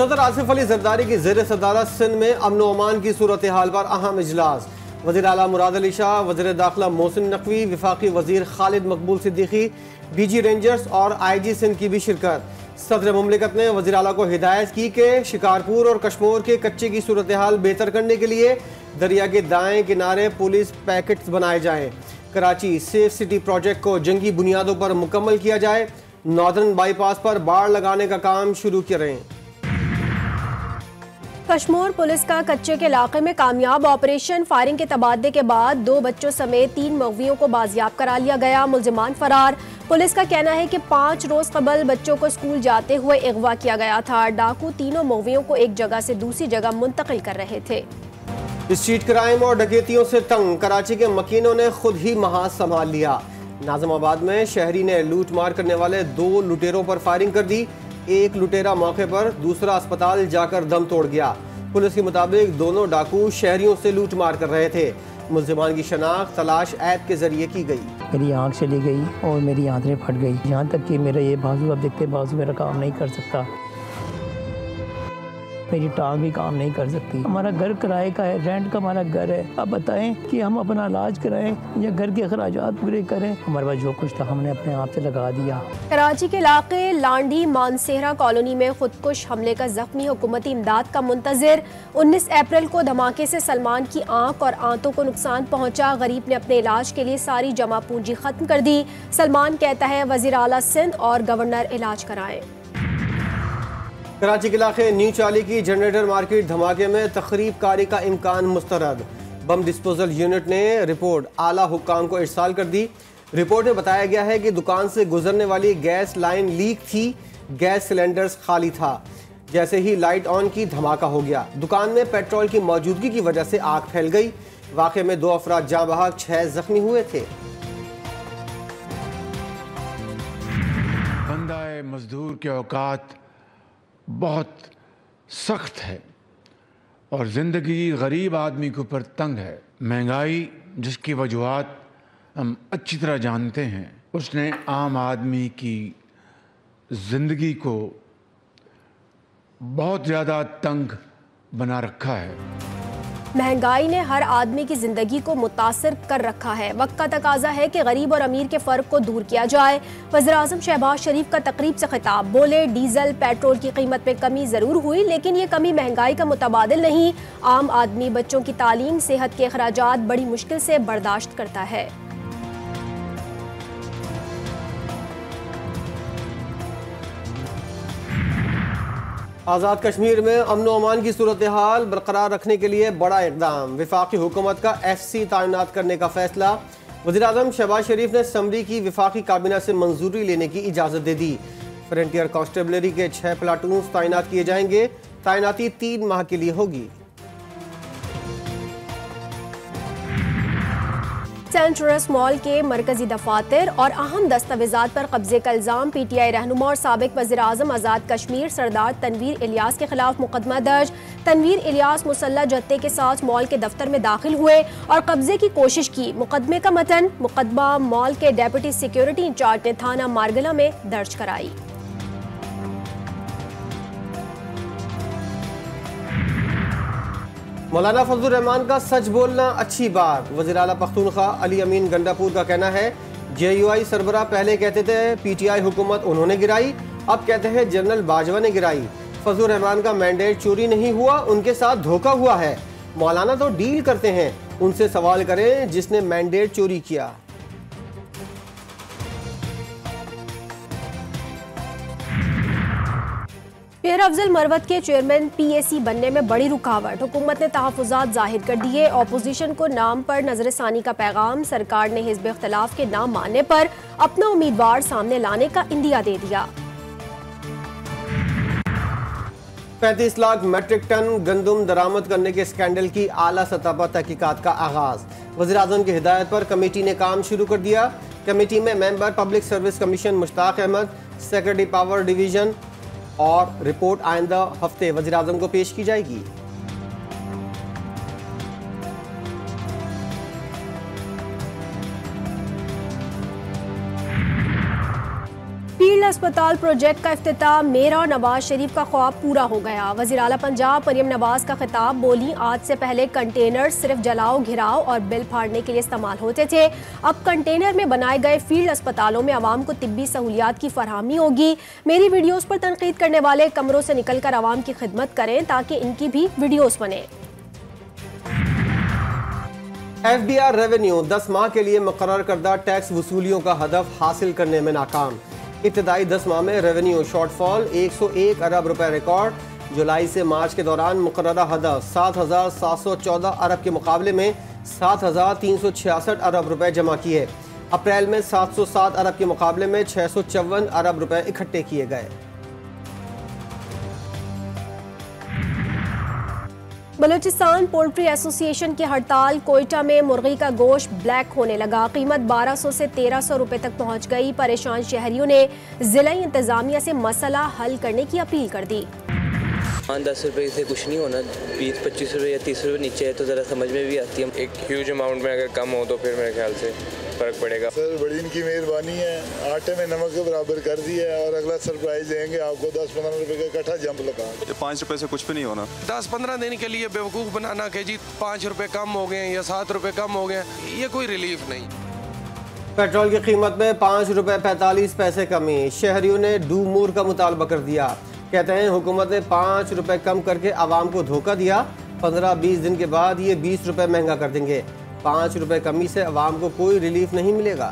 सदर आसिफ अली जरदारी की जेर सदारत सिंध में अमन व अमान की सूरत हाल पर अहम इजलास। वज़ीर आला मुराद अली शाह, वज़ीर दाखिला मोहसिन नकवी, वफाकी वज़ीर खालिद मकबूल सिद्दीकी, BG रेंजर्स और IG सिंध की भी शिरकत। सदर मुमलिकत ने वज़ीर आला को हिदायत की कि शिकारपुर और कश्मोर के कच्चे की सूरत हाल बेहतर करने के लिए दरिया के दाएं किनारे पुलिस पैकेट्स बनाए जाएँ। कराची सेफ सिटी प्रोजेक्ट को जंगी बुनियादों पर मुकम्मल किया जाए। नॉर्दर्न बाईपास पर बाड़ लगाने का काम शुरू करें। कश्मोर पुलिस का कच्चे के इलाके में कामयाब ऑपरेशन। फायरिंग के तबादले के बाद 2 बच्चों समेत 3 मगवियों को बाजियाब करा लिया गया। मुलजिमान फरार। पुलिस का कहना है कि 5 रोज कबल बच्चों को स्कूल जाते हुए अगवा किया गया था। डाकू तीनों मगवियों को एक जगह से दूसरी जगह मुंतकिल कर रहे थे। स्ट्रीट क्राइम और डकैतियों से तंग कराची के मकीनों ने खुद ही महाज संभाल लिया। नाज़िमाबाद में शहरी ने लूट मार करने वाले 2 लुटेरों पर फायरिंग कर दी। एक लुटेरा मौके पर, दूसरा अस्पताल जाकर दम तोड़ गया। पुलिस के मुताबिक दोनों डाकू शहरियों से लूट मार कर रहे थे। मुल्जिमान की शनाख्त तलाश ऐप के जरिए की गई। मेरी आंख चली गई और मेरी आंखें फट गई, यहाँ तक कि मेरा ये बाजू, अब देखते बाजू मेरा काम नहीं कर सकता, मेरी टांग भी काम नहीं कर सकती। हमारा घर किराए का है, रेंट का हमारा घर है। अब बताएं कि हम अपना इलाज कराएं या घर के अखराजात पूरे करें। हमारे पास जो कुछ था हमने अपने आप से लगा दिया। कराची के इलाके लांडी मानसेहरा कॉलोनी में खुदकुश हमले का जख्मी हुकूमती इमदाद का मुंतजिर। 19 अप्रैल को धमाके से सलमान की आंख और आंतों को नुकसान पहुंचा। गरीब ने अपने इलाज के लिए सारी जमा पूंजी खत्म कर दी। सलमान कहता है वज़ीर आला सिंध और गवर्नर इलाज कराएं। कराची के इलाके न्यू चाली की जनरेटर मार्केट धमाके में तखरीब कारी का इम्कान मुस्तरद। बम डिस्पोजल यूनिट ने रिपोर्ट आला हुक्काम को इरसाल कर दी। रिपोर्ट में बताया गया है कि दुकान से गुजरने वाली गैस लाइन लीक थी। गैस सिलेंडर्स खाली था। जैसे ही लाइट ऑन की धमाका हो गया। दुकान में पेट्रोल की मौजूदगी की वजह से आग फैल गई। वाक़े में 2 अफराद जाँ बहक, 6 जख्मी हुए थे। बंदा मजदूर के औकात बहुत सख्त है और ज़िंदगी गरीब आदमी के ऊपर तंग है। महंगाई जिसकी वजूहात हम अच्छी तरह जानते हैं, उसने आम आदमी की ज़िंदगी को बहुत ज़्यादा तंग बना रखा है। महंगाई ने हर आदमी की जिंदगी को मुतासिर कर रखा है। वक्त का तकाजा है कि गरीब और अमीर के फर्क को दूर किया जाए। वज़ीर आज़म शहबाज शरीफ का तकरीब से खिताब। बोले डीजल पेट्रोल की कीमत में कमी जरूर हुई, लेकिन ये कमी महंगाई का मुतबादिल नहीं। आम आदमी बच्चों की तालीम, सेहत के अखराजात बड़ी मुश्किल से बर्दाश्त करता है। आज़ाद कश्मीर में अमन व अमान की सूरत हाल बरकरार रखने के लिए बड़ा इक़दाम। वफाकी हुकूमत का FC तैनात करने का फैसला। वज़ीर आज़म शहबाज शरीफ ने असम्बली की वफाकी काबीना से मंजूरी लेने की इजाज़त दे दी। फ्रंटियर कांस्टेबलरी के 6 प्लाटून तैनात किए जाएंगे। तैनाती 3 माह के लिए होगी। सेंट ट्रस्ट मॉल के मरकजी दफातर और अहम दस्तावेजात पर कब्जे का इल्जाम। PTI रहनुमा और साबिक वज़ीर आज़म आज़ाद कश्मीर सरदार तनवीर इलियास के खिलाफ मुकदमा दर्ज। तनवीर इलियास मुसल्लह जत्थे के साथ मॉल के दफ्तर में दाखिल हुए और कब्जे की कोशिश की। मुकदमे का मतन मुकदमा मॉल के डेप्यूटी सिक्योरिटी इंचार्ज ने थाना मारगला में दर्ज कराई। मौलाना फजलुर रहमान का सच बोलना अच्छी बात। वज़ीर आला पख्तूनख्वा अली अमीन गंडापुर का कहना है JUI सरबराह पहले कहते थे PTI हुकूमत उन्होंने गिराई, अब कहते हैं जनरल बाजवा ने गिराई। फजलुर रहमान का मैंडेट चोरी नहीं हुआ, उनके साथ धोखा हुआ है। मौलाना तो डील करते हैं, उनसे सवाल करें जिसने मैंडेट चोरी किया। पियर अफजल मरवत के चेयरमैन PAC बनने में बड़ी रुकावट। हुकूमत ने तहफ़्फ़ुज़ात जाहिर कर दिए। अपोजिशन को नाम पर नजरसानी का पैगाम। सरकार ने हिज़्ब इख्तिलाफ के नाम मानने पर अपना उम्मीदवार सामने लाने का इंदिया दे दिया। 35 लाख मेट्रिक टन गंदम दरामद करने के स्कैंडल की आला सतह पर तहकीकात का आगाज। वज़ीर आज़म की हिदायत पर कमेटी ने काम शुरू कर दिया। कमेटी में member public service commission Mushtaq Ahmed, secretary power division और रिपोर्ट आइंदा हफ्ते वज़ीर आज़म को पेश की जाएगी। फील्ड फील्ड अस्पताल प्रोजेक्ट का इफ्तिताह, मेरा और नवाज शरीफ का ख्वाब पूरा हो गया। वज़ीर आला पंजाब मरियम नवाज का खिताब, बोली आज से पहले कंटेनर सिर्फ जलाओ, घिराव और बिल फाड़ने के लिए इस्तेमाल होते थे, अब कंटेनर में बनाए गए फील्ड अस्पतालों में आवाम को तिब्बी सहूलियात की फरहमी होगी। मेरी वीडियोस पर तनकीद करने वाले कमरों से निकलकर आवाम की खिदमत करें ताकि इनकी भी वीडियोस बने। FBR रेवेन्यू 10 माह के लिए मुकर्रर करदा टैक्स वसूलियों का हदफ हासिल करने में नाकाम। इब्तदाई 10 माह में रेवेन्यू शॉर्टफॉल 101 अरब रुपए रिकॉर्ड। जुलाई से मार्च के दौरान मुकर्ररा हदफ 7,714 अरब के मुकाबले में 7,366 अरब रुपए जमा किए। अप्रैल में 707 अरब के मुकाबले में 654 अरब रुपए इकट्ठे किए गए। बलूचिस्तान पोल्ट्री एसोसिएशन की हड़ताल, कोयटा में मुर्गी का गोश्त ब्लैक होने लगा, कीमत 1200 से 1300 रुपए तक पहुंच गई। परेशान शहरियों ने जिला इंतजामिया से मसला हल करने की अपील कर दी। 10 रुपए से कुछ नहीं होना, 20-25 रुपए या 30 रुपए नीचे है तो ज़रा समझ में भी आती है। एक ह्यूज अमाउंट में अगर कम हो तो फिर मेरे ख्याल से फ़र्क पड़ेगा। सर बड़ी इनकी मेहरबानी है, आटे में नमक के बराबर कर दिया है और अगला सरप्राइज देंगे आपको 10-15 रुपए का इकट्ठा जंप लगा। 5 रुपए से कुछ भी नहीं होना। 10-15 दिन के लिए बेवकूफ़ बनाना कि जी 5 रुपए कम हो गए या 7 रुपए कम हो गए, ये कोई रिलीफ नहीं। पेट्रोल की कीमत में 5 रुपए 45 पैसे कमी, शहरियों ने डू मोर का मुतालबा कर दिया। कहते हैं हुकूमत ने 5 रुपए कम करके आवाम को धोखा दिया, 15-20 दिन के बाद ये 20 रुपए महंगा कर देंगे। 5 रुपए कमी से आवाम को कोई रिलीफ नहीं मिलेगा।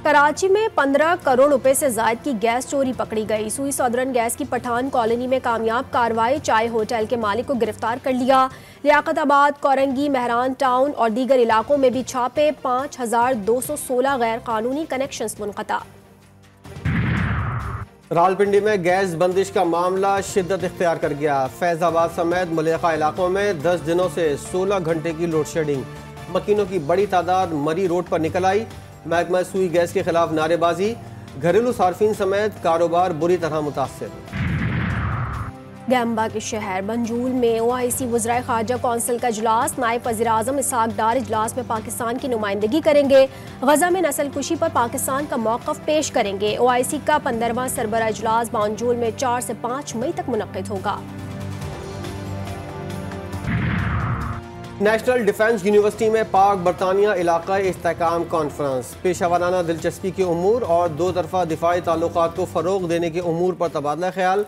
कराची में 15 करोड़ रुपए से जायद की गैस चोरी पकड़ी गई। सुई सौदरन गैस की पठान कॉलोनी में कामयाब कार्रवाई, चाय होटल के मालिक को गिरफ्तार कर लिया। लियाकताबाद, कोरंगी, मेहरान टाउन और दीगर इलाकों में भी छापे, 5216 गैर कानूनी कनेक्शंस मुनक़ता। रावलपिंडी में गैस बंदिश का मामला शिद्दत इख्तियार कर गया। फैजाबाद समेत मुलेखा इलाकों में 10 दिनों से 16 घंटे की लोड शेडिंग, मकीनों की बड़ी तादाद मरी रोड पर निकल आई। महकमा सुई गैस के खिलाफ नारेबाजी, घरेलू सार्फिन समेत कारोबार बुरी तरह मुतासर। गैम्बा के शहर बंजूल में OIC वज़राए ख़ारजा कौंसिल का इजलास, नायब वज़ीर-ए-आज़म इसहाक डार इजलास में पाकिस्तान की नुमाइंदगी करेंगे। गजा में नस्लकुशी पर पाकिस्तान का मौक़िफ़ पेश करेंगे। OIC का 15वां सरबरा इजलास बंजूल में 4 से 5 मई तक मुनक़्क़िद होगा। नेशनल डिफेंस यूनिवर्सिटी में पाक बरतानिया इलाक़ाई इस्तेहकाम कॉन्फ्रेंस, पेशा वाराना दिलचस्पी के उमूर और दो तरफ़ा दिफाई ताल्लुकात को फ़रोग़ देने के उमूर पर तबादला ख्याल।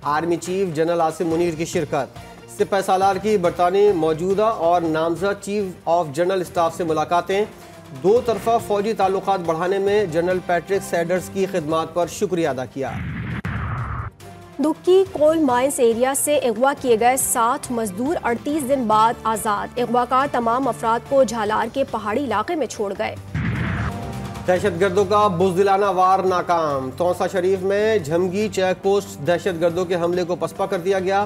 Army chief general Asim Munir की शिरकत, सिपह सालार की बरतानी मौजूदा और नामज़द चीफ ऑफ जनरल स्टाफ से मुलाकातें। दो तरफ़ा फ़ौजी ताल्लुकात बढ़ाने में जनरल पैट्रिक सैडर्स की खिदमात पर शुक्रिया अदा किया। दुक्की कोल माइंस एरिया से अगवा किए गए 60 मजदूर 38 दिन बाद आज़ाद। अगवाकार तमाम अफराद को झालार के पहाड़ी इलाके में छोड़ गए। दहशतगर्दों का बुज़दिलाना वार नाकाम, तौसा शरीफ में झमगी चेक पोस्ट दहशतगर्दों के हमले को पसपा कर दिया गया।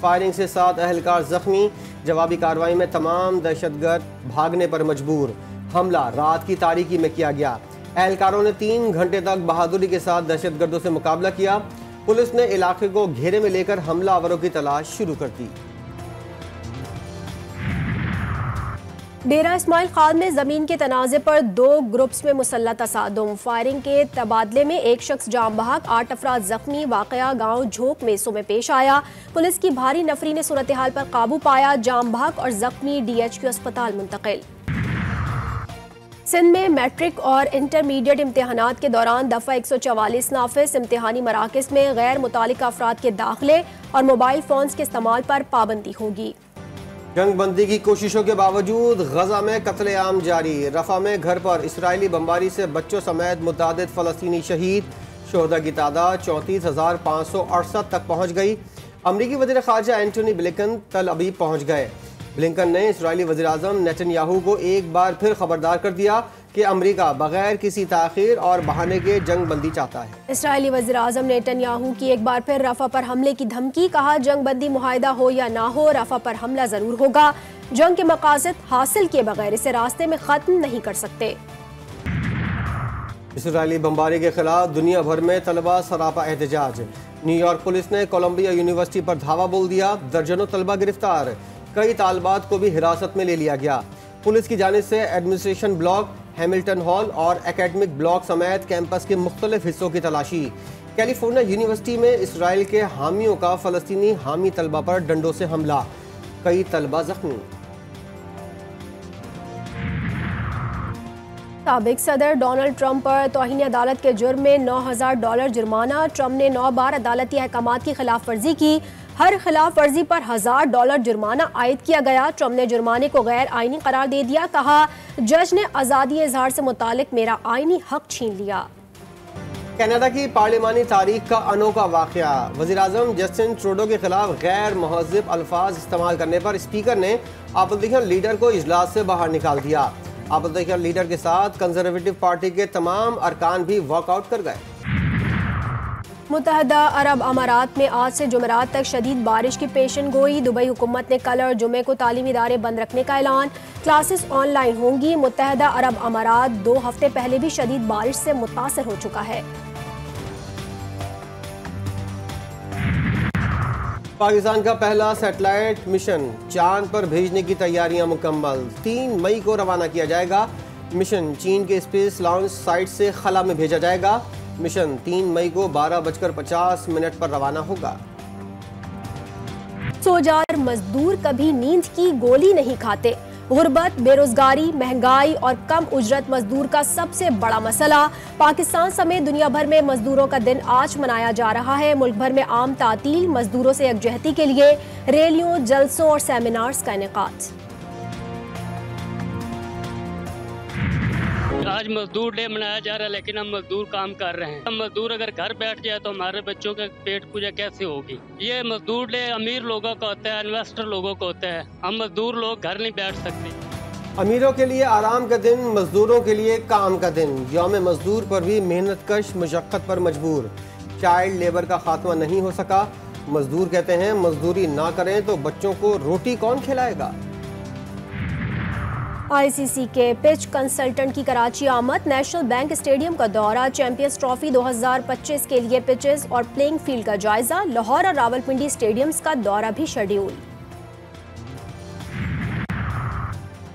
फायरिंग से 7 अहलकार जख्मी, जवाबी कार्रवाई में तमाम दहशतगर्द भागने पर मजबूर। हमला रात की तारीकी में किया गया। एहलकारों ने 3 घंटे तक बहादुरी के साथ दहशतगर्दों से मुकाबला किया। पुलिस ने इलाके को घेरे में लेकर हमलावरों की तलाश शुरू कर दी। डेरा इस्माइल खान में जमीन के तनाज़े पर 2 ग्रुप्स में मुसल्लह तसादुम, फायरिंग के तबादले में एक शख्स जाम बहक, 8 अफराद जख्मी। वाकया गांव झोंक मेसों में पेश आया। पुलिस की भारी नफरी ने सूरत हाल पर काबू पाया। जाम बहक और जख्मी DHQ अस्पताल मुंतकिल। सिंध में मैट्रिक और इंटरमीडिएट इम्तिहानात के दौरान दफ़ा 144 नाफिस, इम्तिहानी मराकज़ में गैर मुतालिका अफराद के दाखिले और मोबाइल फ़ोन्स के इस्तेमाल पर पाबंदी होगी। जंग बंदी की कोशिशों के बावजूद गजा में कत्लेआम जारी। रफा में घर पर इसराइली बमबारी से बच्चों समेत मुतादिद फ़लस्तीनी शहीद। शोहदा की तादाद 34,568 तक पहुँच गई। अमरीकी वज़ीर ख़ारजा एंटोनी ब्लिंकन तल अबीब पहुँच गए। ब्लिंकन ने इसराइली वज़ीर-ए-आज़म नेतन्याहू को एक बार फिर खबरदार कर दिया कि अमेरिका बगैर किसी ताख़ीर और बहाने के जंग बंदी चाहता है। इसराइली वज़ीर-ए-आज़म नेतन्याहू की एक बार फिर रफ़ा पर हमले की धमकी, कहा जंग बंदी मुआहिदा हो या ना हो, रफ़ा पर हमला ज़रूर होगा। जंग के मकासद हासिल किए बगैर इसे रास्ते में ख़त्म नहीं कर सकते। इसराइली बमबारी के खिलाफ दुनिया भर में तलबा सरापा एहतजाज। न्यूयॉर्क पुलिस ने कोलंबिया यूनिवर्सिटी पर धावा बोल दिया। दर्जनों तलबा गिरफ्तार, कई तालबात को भी हिरासत में ले लिया गया। पुलिस की जानिब से एडमिनिस्ट्रेशन ब्लॉक, हैमिल्टन हॉल और एकेडमिक ब्लॉक समेत कैंपस के मुख्तलिफ हिस्सों की तलाशी। कैलिफोर्निया यूनिवर्सिटी में इसराइल के हामियों का फ़लस्तीनी हामी तलबा पर डंडों से हमला, कई तलबा जख्मी। साबिक सदर डोनाल्ड ट्रंप पर तौहीन अदालत के जुर्म में $9,000 जुर्माना। ट्रंप ने 9 बार अदालती अहकामात की खिलाफ वर्जी की। हर खिलाफ वर्जी पर $1,000 जुर्माना आयद किया गया। ट्रंप ने जुर्माने को गैर आईनी करार दे दिया। कहा, जज ने आज़ादी इजहार से मुतालिक मेरा आईनी हक छीन लिया। कनाडा की पार्लिमानी तारीख का अनोखा वाक़या। वज़ीर-ए-आज़म जस्टिन ट्रूडो के खिलाफ गैर महज़्ज़ब अल्फाज इस्तेमाल करने पर स्पीकर ने अपोजिशन लीडर को इजलास से बाहर निकाल दिया। अपोजिशन लीडर के साथ कंजर्वेटिव पार्टी के तमाम अरकान भी वॉकआउट कर गए। मुत्तहदा अरब अमारात में आज से जुमेरात तक शदीद बारिश की पेशन गोई। दुबई हुकूमत ने कल और जुमे को तालीमी इदारे बंद रखने का ऐलान। क्लासेस ऑनलाइन होंगी। मुत्तहदा अरब अमारात 2 हफ्ते पहले भी शदीद बारिश से मुतासर हो चुका है। पाकिस्तान का पहला सैटेलाइट मिशन चांद पर भेजने की तैयारियां मुकम्मल। 3 मई को रवाना किया जाएगा। मिशन चीन के स्पेस लॉन्च साइट से खला में भेजा जाएगा। मिशन 3 मई को 12:50 पर रवाना होगा। सोजार मजदूर कभी नींद की गोली नहीं खाते। गुर्बत, बेरोजगारी, महंगाई और कम उजरत मजदूर का सबसे बड़ा मसला। पाकिस्तान समेत दुनिया भर में मजदूरों का दिन आज मनाया जा रहा है। मुल्क भर में आम तातील, मजदूरों से यकजहती के लिए रैलियों, जलसों और सेमिनार्स का इनेकाद। आज मजदूर डे मनाया जा रहा है, लेकिन हम मजदूर काम कर रहे हैं। हम मजदूर अगर घर बैठ जाए तो हमारे बच्चों के पेट पूजा कैसे होगी। ये मजदूर डे अमीर लोगों का होता है, इन्वेस्टर लोगों को होता है। हम मजदूर लोग घर नहीं बैठ सकते। अमीरों के लिए आराम का दिन, मजदूरों के लिए काम का दिन। यौम मजदूर पर भी मेहनत कश मशक्कत पर मजबूर। चाइल्ड लेबर का खात्मा नहीं हो सका। मजदूर कहते हैं मजदूरी ना करें तो बच्चों को रोटी कौन खिलाएगा। आईसीसी के पिच कंसल्टेंट की कराची आमद। नेशनल बैंक स्टेडियम का दौरा। चैंपियंस ट्रॉफी 2025 के लिए पिचेस और प्लेइंग फील्ड का जायजा। लाहौर और रावलपिंडी स्टेडियम्स का दौरा भी शेड्यूल।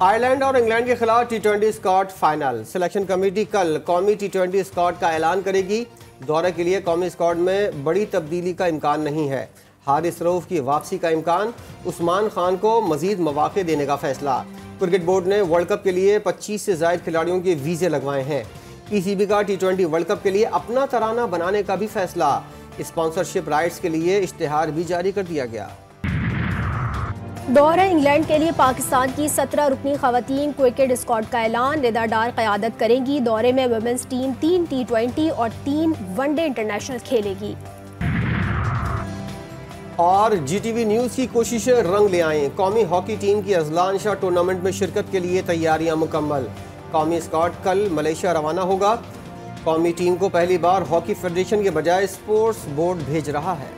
आयरलैंड और इंग्लैंड के खिलाफ T20 squad final. Selection committee कल कौमी T20 स्क्वाड का ऐलान करेगी। दौरे के लिए कौमी स्क्वाड में बड़ी तब्दीली का इम्कान नहीं है। हारिस रऊफ की वापसी का इम्कान। उस्मान खान को मजीद मौके देने का फैसला। क्रिकेट बोर्ड ने वर्ल्ड कप के लिए 25 से ज्यादा खिलाड़ियों के वीजे लगवाए हैं। पीसीबी का T20 वर्ल्ड कप के लिए अपना तराना बनाने का भी फैसला। स्पॉन्सरशिप राइट्स के लिए इश्तिहार भी जारी कर दिया गया। दौरा इंग्लैंड के लिए पाकिस्तान की 17 रुकनी खवातीन क्रिकेट स्क्वाड का ऐलान। रिदा डार क़यादत करेंगी। दौरे में वुमेन्स टीम 3 T20 और 3 वनडे इंटरनेशनल खेलेगी। और GTV न्यूज़ की कोशिशें रंग ले आएं। कौमी हॉकी टीम की अजलान शाह टूर्नामेंट में शिरकत के लिए तैयारियां मुकम्मल। कौमी स्क्वाड कल मलेशिया रवाना होगा। कौमी टीम को पहली बार हॉकी फेडरेशन के बजाय स्पोर्ट्स बोर्ड भेज रहा है।